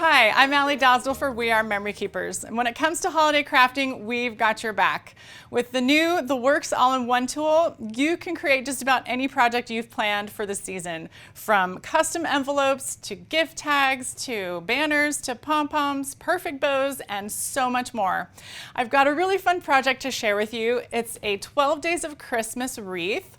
Hi, I'm Aly Dosdall for We Are Memory Keepers. And when it comes to holiday crafting, we've got your back. With the new The Works All-in-One tool, you can create just about any project you've planned for the season, from custom envelopes to gift tags to banners to pom-poms, perfect bows, and so much more. I've got a really fun project to share with you. It's a 12 Days of Christmas wreath.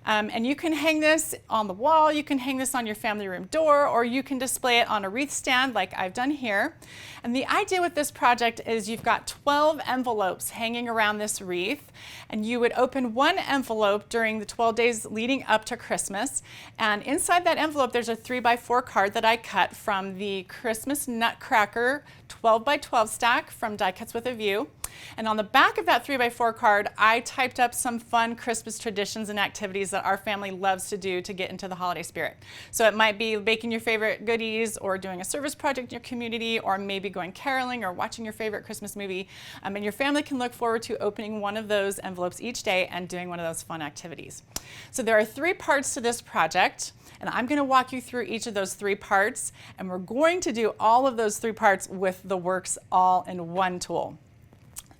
And you can hang this on the wall, you can hang this on your family room door, or you can display it on a wreath stand like I've done here. And the idea with this project is you've got 12 envelopes hanging around this wreath, and you would open one envelope during the 12 days leading up to Christmas. And inside that envelope, there's a 3x4 card that I cut from the Christmas Nutcracker 12x12 stack from Die Cuts with a View. And on the back of that 3x4 card, I typed up some fun Christmas traditions and activities that our family loves to do to get into the holiday spirit. So it might be baking your favorite goodies, or doing a service project in your community, or maybe going caroling or watching your favorite Christmas movie. And your family can look forward to opening one of those envelopes each day and doing one of those fun activities. So there are 3 parts to this project, and I'm going to walk you through each of those 3 parts, and we're going to do all of those 3 parts with the Works All-in-One tool.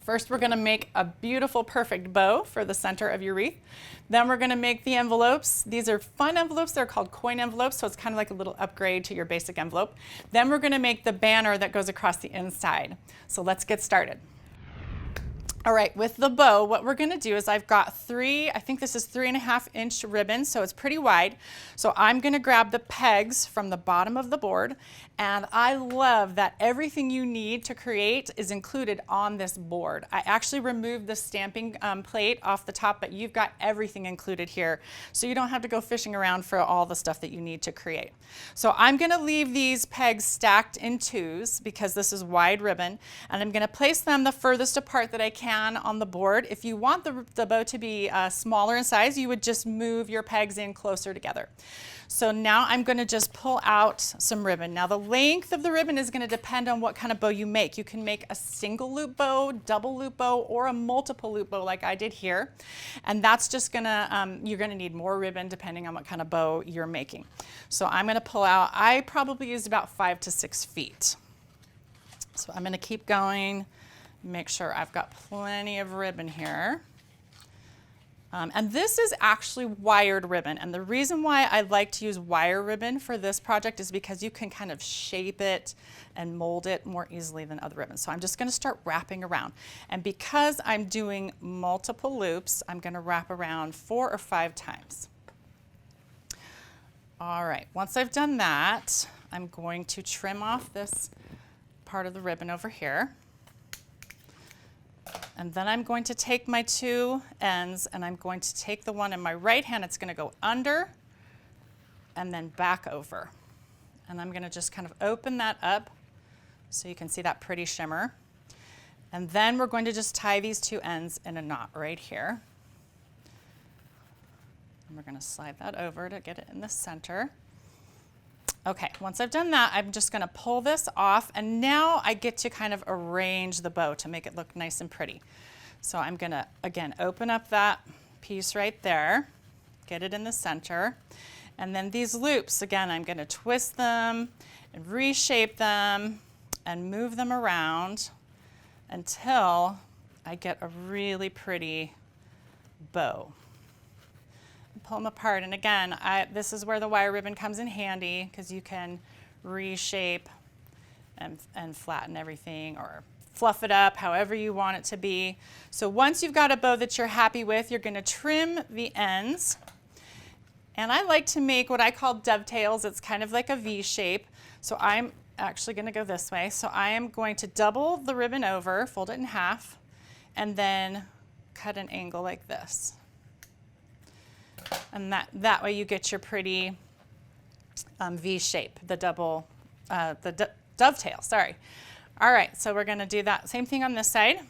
First, we're going to make a beautiful, perfect bow for the center of your wreath. Then we're going to make the envelopes. These are fun envelopes. They're called coin envelopes, so it's kind of like a little upgrade to your basic envelope. Then we're going to make the banner that goes across the inside. So let's get started. All right, with the bow, what we're going to do is I've got 3, I think this is 3.5-inch ribbon, so it's pretty wide. So I'm going to grab the pegs from the bottom of the board, and I love that everything you need to create is included on this board. I actually removed the stamping plate off the top, but you've got everything included here, so you don't have to go fishing around for all the stuff that you need to create. So I'm going to leave these pegs stacked in 2s because this is wide ribbon, and I'm going to place them the furthest apart that I can on the board. If you want the bow to be smaller in size, you would just move your pegs in closer together. So now I'm going to just pull out some ribbon. Now the length of the ribbon is going to depend on what kind of bow you make. You can make a single loop bow, double loop bow, or a multiple loop bow like I did here. And that's just going to, you're going to need more ribbon depending on what kind of bow you're making. So I'm going to pull out, I probably used about 5 to 6 feet. So I'm going to keep going. Make sure I've got plenty of ribbon here. And this is actually wired ribbon. And the reason why I like to use wire ribbon for this project is because you can kind of shape it and mold it more easily than other ribbons. So I'm just going to start wrapping around. And because I'm doing multiple loops, I'm going to wrap around 4 or 5 times. All right, once I've done that, I'm going to trim off this part of the ribbon over here. And then I'm going to take my 2 ends, and I'm going to take the one in my right hand. It's going to go under and then back over. And I'm going to just kind of open that up so you can see that pretty shimmer. And then we're going to just tie these 2 ends in a knot right here. And we're going to slide that over to get it in the center. Okay, once I've done that, I'm just going to pull this off, and now I get to kind of arrange the bow to make it look nice and pretty. So I'm going to, again, open up that piece right there, get it in the center, and then these loops, again, I'm going to twist them and reshape them and move them around until I get a really pretty bow. Pull them apart, and again, this is where the wire ribbon comes in handy because you can reshape and flatten everything or fluff it up however you want it to be. So once you've got a bow that you're happy with, you're going to trim the ends. And I like to make what I call dovetails. It's kind of like a V shape. So I'm actually going to go this way. So I am going to double the ribbon over, fold it in half, and then cut an angle like this. And that way you get your pretty V shape, the dovetail, sorry. All right, so we're gonna do that same thing on this side.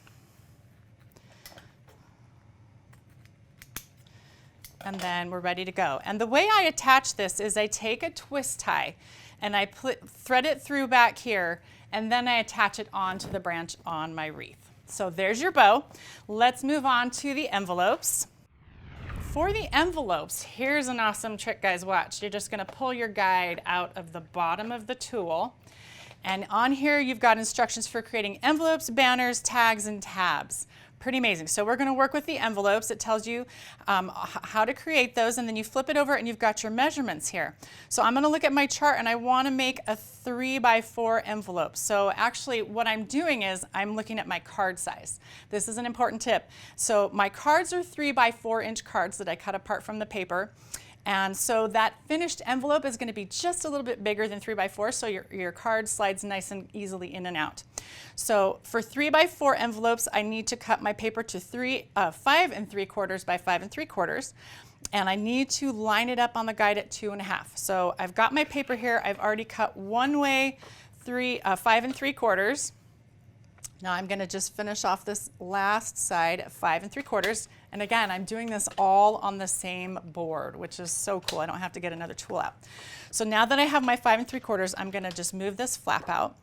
And then we're ready to go. And the way I attach this is I take a twist tie and I thread it through back here, and then I attach it onto the branch on my wreath. So there's your bow. Let's move on to the envelopes. For the envelopes, here's an awesome trick, guys. Watch. You're just going to pull your guide out of the bottom of the tool, And on here, you've got instructions for creating envelopes, banners, tags, and tabs. Pretty amazing. So we're going to work with the envelopes. It tells you how to create those, and then you flip it over and you've got your measurements here. So I'm going to look at my chart and I want to make a 3x4 envelope. So actually what I'm doing is I'm looking at my card size. This is an important tip. So my cards are 3x4 inch cards that I cut apart from the paper. And so that finished envelope is going to be just a little bit bigger than 3x4, so your card slides nice and easily in and out. So for 3x4 envelopes, I need to cut my paper to 5 3/4 by 5 3/4, and I need to line it up on the guide at 2.5. So I've got my paper here. I've already cut one way 5 3/4. Now I'm going to just finish off this last side at 5 3/4. And again, I'm doing this all on the same board, which is so cool. I don't have to get another tool out. So now that I have my 5 3/4, I'm going to just move this flap out.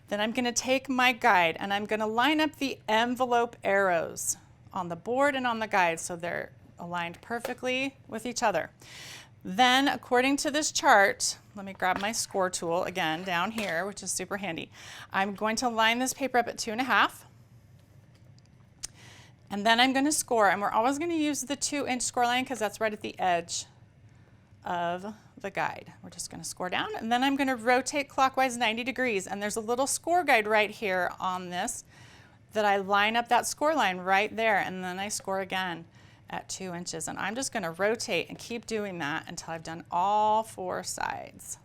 Then I'm going to take my guide and I'm going to line up the envelope arrows on the board and on the guide so they're aligned perfectly with each other. Then, according to this chart, let me grab my score tool again down here, which is super handy. I'm going to line this paper up at 2.5. And then I'm going to score, and we're always going to use the 2-inch score line because that's right at the edge of the guide. We're just going to score down, and then I'm going to rotate clockwise 90 degrees. And there's a little score guide right here on this that I line up that score line right there, and then I score again at 2 inches. And I'm just going to rotate and keep doing that until I've done all 4 sides.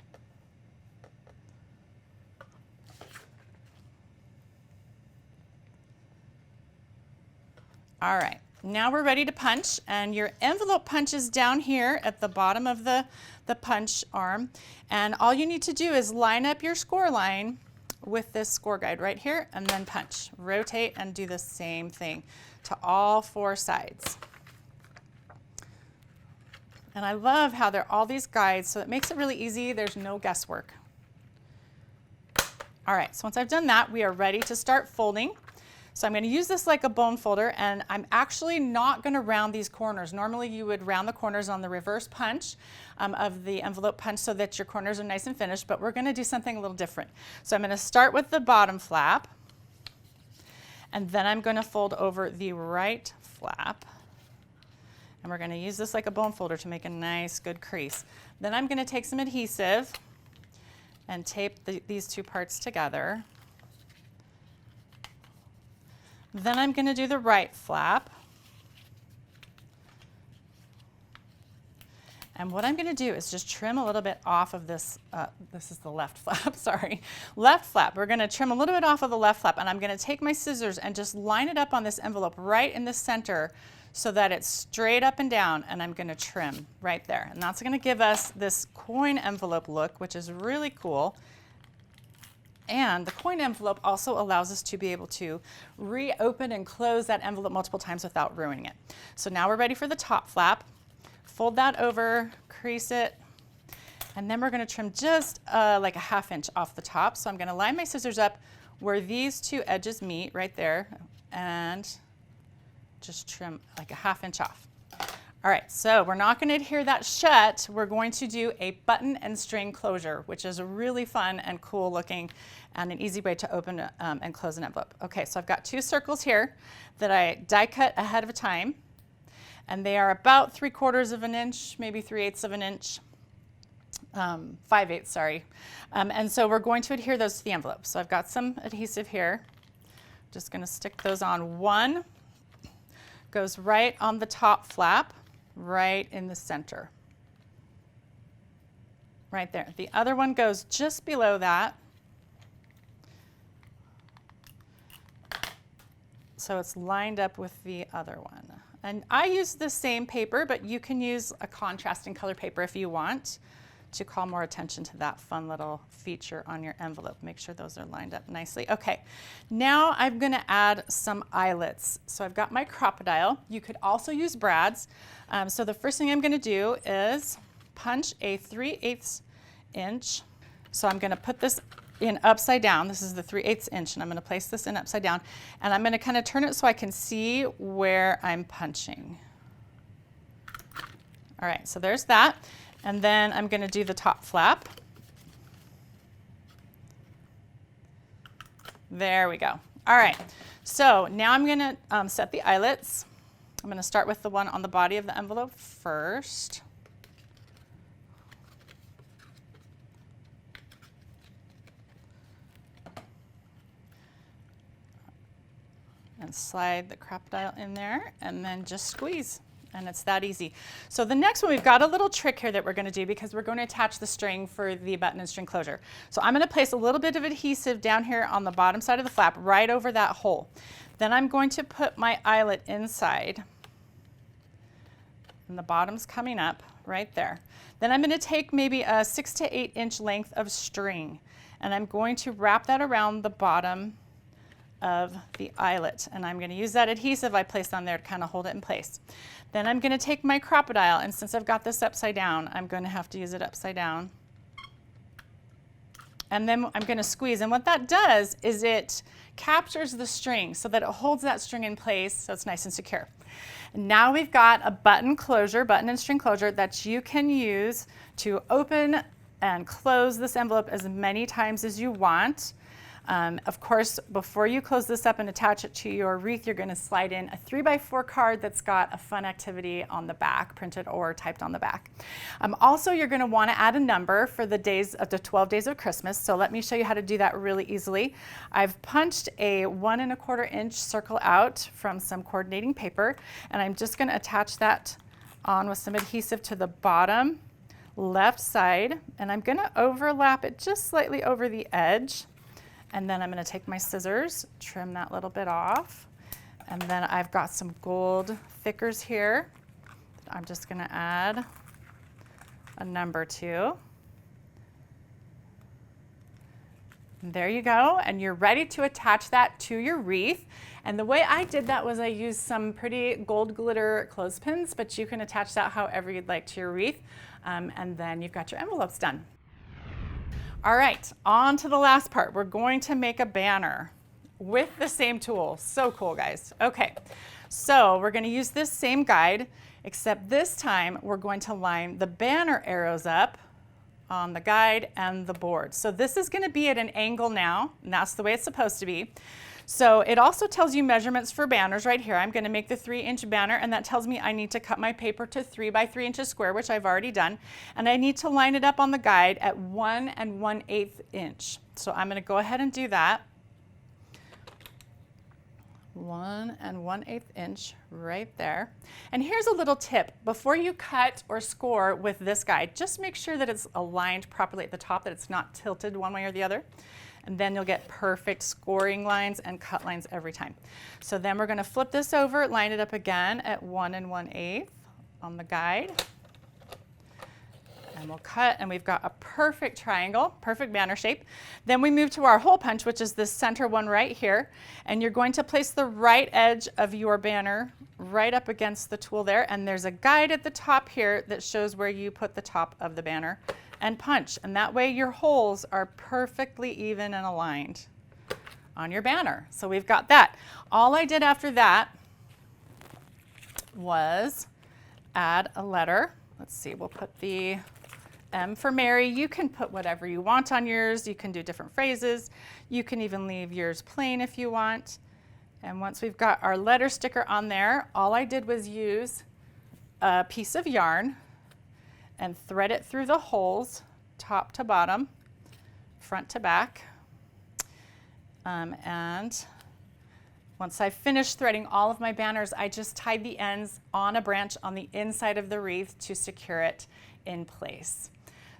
All right, now we're ready to punch, and your envelope punch is down here at the bottom of the punch arm, and all you need to do is line up your score line with this score guide right here and then punch. Rotate and do the same thing to all 4 sides. And I love how there are all these guides, so it makes it really easy. There's no guesswork. All right, so once I've done that, we are ready to start folding. So I'm going to use this like a bone folder, and I'm actually not going to round these corners. Normally you would round the corners on the reverse punch of the envelope punch so that your corners are nice and finished, but we're going to do something a little different. So I'm going to start with the bottom flap, and then I'm going to fold over the right flap. And we're going to use this like a bone folder to make a nice, good crease. Then I'm going to take some adhesive and tape these 2 parts together. Then I'm going to do the right flap. And what I'm going to do is just trim a little bit off of this. This is the left flap, sorry. Left flap. We're going to trim a little bit off of the left flap, and I'm going to take my scissors and just line it up on this envelope right in the center so that it's straight up and down, and I'm going to trim right there. And that's going to give us this coin envelope look, which is really cool. And the coin envelope also allows us to be able to reopen and close that envelope multiple times without ruining it. So now we're ready for the top flap. Fold that over, crease it, and then we're going to trim just like a 1/2 inch off the top. So I'm going to line my scissors up where these 2 edges meet right there and just trim like a 1/2 inch off. All right, so we're not going to adhere that shut. We're going to do a button and string closure, which is a really fun and cool looking and an easy way to open and close an envelope. Okay, so I've got 2 circles here that I die cut ahead of time, and they are about 3/4 of an inch, maybe 3/8 of an inch, 5/8, sorry. And so we're going to adhere those to the envelope. So I've got some adhesive here. Just going to stick those on. One goes right on the top flap, right in the center. Right there. The other one goes just below that. So it's lined up with the other one. And I use the same paper, but you can use a contrasting color paper if you want to call more attention to that fun little feature on your envelope. Make sure those are lined up nicely. Okay, now I'm going to add some eyelets. So I've got my crocodile. You could also use brads. So the first thing I'm going to do is punch a 3/8 inch. So I'm going to put this in upside down. This is the 3/8 inch, and I'm going to place this in upside down. And I'm going to kind of turn it so I can see where I'm punching. All right, so there's that. And then I'm going to do the top flap. There we go. All right, so now I'm gonna set the eyelets. I'm gonna start with the one on the body of the envelope first. And slide the crocodile in there and then just squeeze. And it's that easy. So the next one, we've got a little trick here that we're gonna do because we're gonna attach the string for the button and string closure. So I'm gonna place a little bit of adhesive down here on the bottom side of the flap, right over that hole. Then I'm going to put my eyelet inside. And the bottom's coming up right there. Then I'm gonna take maybe a 6 to 8 inch length of string, and I'm going to wrap that around the bottom of the eyelet. And I'm gonna use that adhesive I placed on there to kind of hold it in place. Then I'm gonna take my crocodile, and since I've got this upside down, I'm gonna have to use it upside down. And then I'm gonna squeeze, and what that does is it captures the string so that it holds that string in place so it's nice and secure. And now we've got a button and string closure that you can use to open and close this envelope as many times as you want. Of course, before you close this up and attach it to your wreath, you're going to slide in a 3x4 card that's got a fun activity on the back, printed or typed on the back. Also, you're going to want to add a number for the 12 days of Christmas. So let me show you how to do that really easily. I've punched a 1 1/4 inch circle out from some coordinating paper, and I'm just going to attach that on with some adhesive to the bottom left side, and I'm going to overlap it just slightly over the edge. And then I'm going to take my scissors, trim that little bit off. And then I've got some gold thickers here that I'm just going to add a number to. And there you go. And you're ready to attach that to your wreath. And the way I did that was I used some pretty gold glitter clothespins, but you can attach that however you'd like to your wreath. And then you've got your envelopes done. All right, on to the last part. We're going to make a banner with the same tool. So cool, guys. Okay, so we're going to use this same guide, except this time we're going to line the banner arrows up on the guide and the board. So this is going to be at an angle now, and that's the way it's supposed to be. So it also tells you measurements for banners right here. I'm going to make the 3-inch banner, and that tells me I need to cut my paper to 3 by 3 inches square, which I've already done. And I need to line it up on the guide at 1 1/8 inch. So I'm going to go ahead and do that. 1 1/8 inch right there. And here's a little tip. Before you cut or score with this guide, just make sure that it's aligned properly at the top, that it's not tilted one way or the other. And then you'll get perfect scoring lines and cut lines every time. So then we're going to flip this over, line it up again at 1 1/8 on the guide. And we'll cut, and we've got a perfect triangle, perfect banner shape. Then we move to our hole punch, which is this center one right here. And you're going to place the right edge of your banner right up against the tool there. And there's a guide at the top here that shows where you put the top of the banner, and punch. And that way your holes are perfectly even and aligned on your banner. So we've got that. All I did after that was add a letter. Let's see, we'll put the M for Mary. You can put whatever you want on yours. You can do different phrases. You can even leave yours plain if you want. And once we've got our letter sticker on there, all I did was use a piece of yarn and thread it through the holes, top to bottom, front to back. And once I finished threading all of my banners, I just tied the ends on a branch on the inside of the wreath to secure it in place.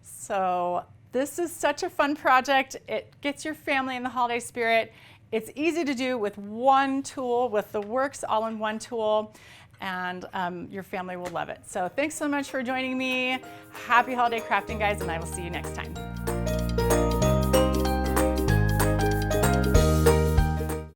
So this is such a fun project. It gets your family in the holiday spirit. It's easy to do with one tool, with the Works All-in-One tool, and your family will love it. So thanks so much for joining me. Happy holiday crafting, guys, and I will see you next time.